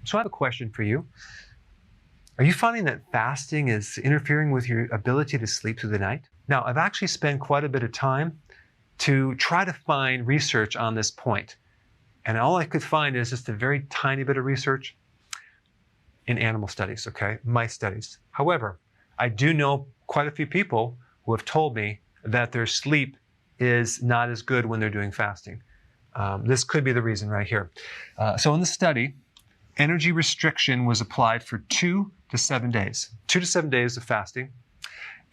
So I have a question for you. Are you finding that fasting is interfering with your ability to sleep through the night? Now, I've actually spent quite a bit of time to try to find research on this point. And all I could find is just a very tiny bit of research in animal studies, okay, mice studies. However, I do know quite a few people who have told me that their sleep is not as good when they're doing fasting. This could be the reason right here. So in the study, energy restriction was applied for 2 to 7 days. 2 to 7 days of fasting.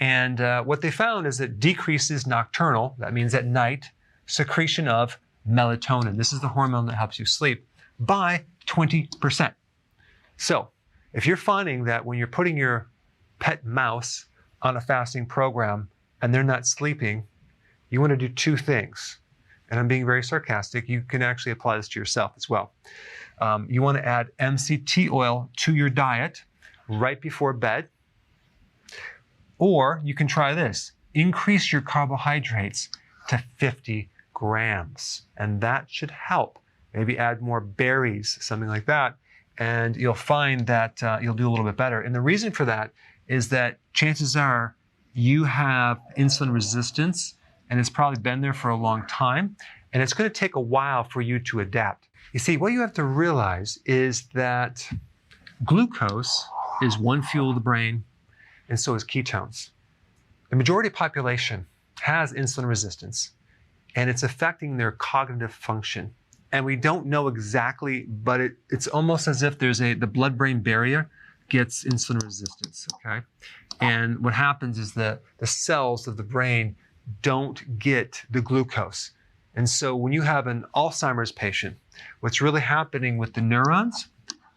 And what they found is it decreases nocturnal, that means at night, secretion of melatonin. This is the hormone that helps you sleep, by 20%. So if you're finding that when you're putting your pet mouse on a fasting program and they're not sleeping, you want to do 2 things. And I'm being very sarcastic. You can actually apply this to yourself as well. You want to add MCT oil to your diet right before bed. Or you can try this. Increase your carbohydrates to 50 grams. And that should help. Maybe add more berries, something like that. And you'll find that you'll do a little bit better. And the reason for that is that chances are you have insulin resistance, and it's probably been there for a long time. And it's going to take a while for you to adapt. You see, what you have to realize is that glucose is one fuel of the brain, and so is ketones. The majority of the population has insulin resistance, and it's affecting their cognitive function. And we don't know exactly, but it's almost as if the blood-brain barrier gets insulin resistance, okay? And what happens is the cells of the brain don't get the glucose. And so when you have an Alzheimer's patient, what's really happening with the neurons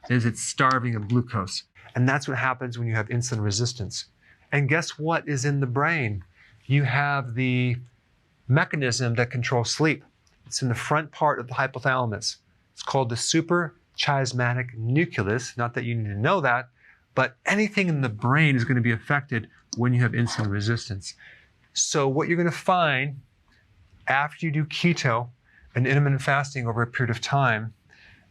is it's starving of glucose. And that's what happens when you have insulin resistance. And guess what is in the brain? You have the mechanism that controls sleep. It's in the front part of the hypothalamus. It's called the suprachiasmatic nucleus. Not that you need to know that, but anything in the brain is going to be affected when you have insulin resistance. So what you're going to find after you do keto and intermittent fasting over a period of time,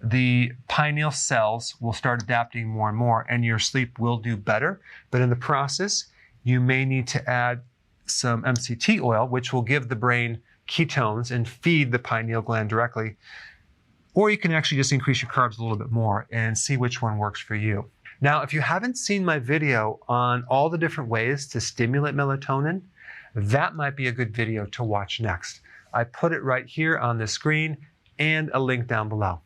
the pineal cells will start adapting more and more, and your sleep will do better. But in the process, you may need to add some MCT oil, which will give the brain ketones and feed the pineal gland directly. Or you can actually just increase your carbs a little bit more and see which one works for you. Now, if you haven't seen my video on all the different ways to stimulate melatonin, that might be a good video to watch next. I put it right here on the screen and a link down below.